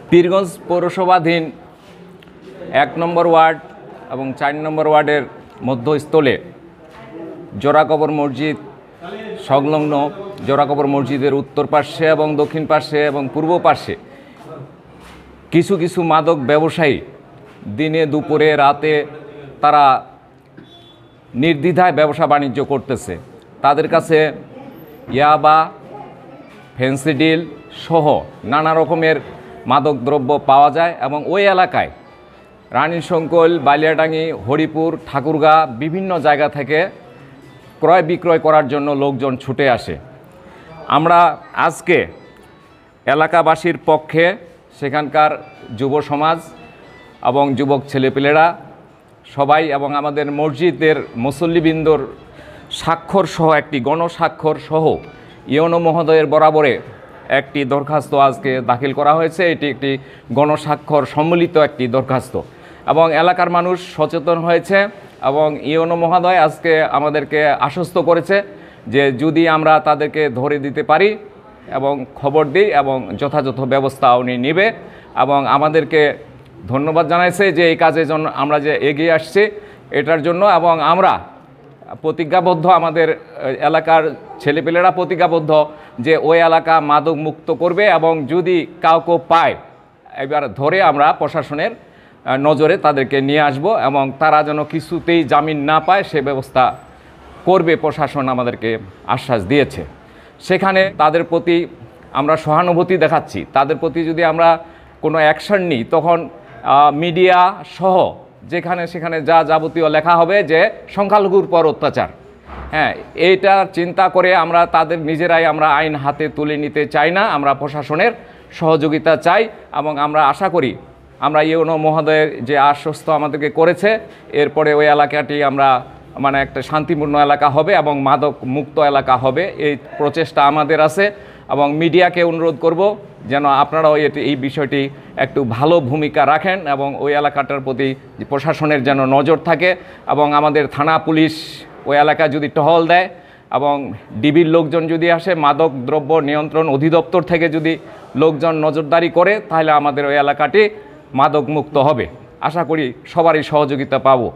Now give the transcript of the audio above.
পীরগঞ্জ পৌরসভাধীন ১ নম্বর word এবং ৪ নম্বর ওয়ার্ডের মধ্যস্থলে জোড়াকবর মসজিদ সংলগ্ন জোড়াকবর মসজিদের উত্তর পার্শ্বে এবং দক্ষিণ পার্শ্বে এবং পূর্ব পার্শ্বে কিছু কিছু মাদক ব্যবসায়ী দিনে দুপুরে রাতে তারা নির্দ্বিধায় ব্যবসা বাণিজ্য করতেছে। তাদের কাছে ইয়াবা, ফেন্সিডিল সহ নানা রকমের মাদক দ্রব্য পাওয়া যায় এবং ওই এলাকায় রানীশঙ্কল, বালিয়াডাঙ্গি, হরিপুর, ঠাকুরগাঁ বিভিন্ন জায়গা থেকে ক্রয় বিক্রয় করার জন্য লোকজন ছুটে আসে। আমরা আজকে এলাকাবাসীর পক্ষে সেখানকার যুব সমাজ এবং যুবক ছেলেপেলেরা সবাই এবং আমাদের মসজিদের মুসল্লিবৃন্দর স্বাক্ষর সহ একটি গণস্বাক্ষর সহ ইউনো মহোদয়ের বরাবরে একটি দরখাস্ত আজকে দাখিল করা হয়েছে। এটি একটি গণস্বাক্ষর সম্মিলিত একটি দরখাস্ত এবং এলাকার মানুষ সচেতন হয়েছে এবং ইউনো মহোদয় আজকে আমাদেরকে আশ্বস্ত করেছে যে যদি আমরা তাদেরকে ধরে দিতে পারি এবং খবর দিই এবং যথাযথ ব্যবস্থা উনি নেবে এবং আমাদেরকে ধন্যবাদ জানাইছে যে এই কাজের জন্য আমরা যে এগিয়ে আসছি এটার জন্য এবং আমরা প্রতিজ্ঞাবদ্ধ, আমাদের এলাকার ছেলেপেলেরা প্রতিজ্ঞাবদ্ধ যে ওই এলাকা মাদক মুক্ত করবে এবং যদি কাউকে পায় এবার ধরে আমরা প্রশাসনের নজরে তাদেরকে নিয়ে আসব এবং তারা যেন কিছুতেই জামিন না পায় সে ব্যবস্থা করবে প্রশাসন আমাদেরকে আশ্বাস দিয়েছে। সেখানে তাদের প্রতি আমরা সহানুভূতি দেখাচ্ছি। তাদের প্রতি যদি আমরা কোনো অ্যাকশন নিই তখন মিডিয়া সহ যেখানে সেখানে যা যাবতীয় লেখা হবে যে সংখ্যালঘুর পর অত্যাচার, হ্যাঁ, এইটা চিন্তা করে আমরা তাদের নিজেরাই আমরা আইন হাতে তুলে নিতে চাই না। আমরা প্রশাসনের সহযোগিতা চাই এবং আমরা আশা করি আমরা ইউনো মহোদয়ের যে আশ্বস্ত আমাদেরকে করেছে এরপরে ওই এলাকাটি আমরা মানে একটা শান্তিপূর্ণ এলাকা হবে এবং মাদক মুক্ত এলাকা হবে, এই প্রচেষ্টা আমাদের আছে। এবং মিডিয়াকে অনুরোধ করব যেন আপনারাও এই বিষয়টি একটু ভালো ভূমিকা রাখেন এবং ওই এলাকাটার প্রতি প্রশাসনের যেন নজর থাকে এবং আমাদের থানা পুলিশ ওই এলাকায় যদি টহল দেয় এবং ডিবির লোকজন যদি আসে, মাদক দ্রব্য নিয়ন্ত্রণ অধিদপ্তর থেকে যদি লোকজন নজরদারি করে তাহলে আমাদের ওই এলাকাটি মাদক মুক্ত হবে। আশা করি সবারই সহযোগিতা পাবো।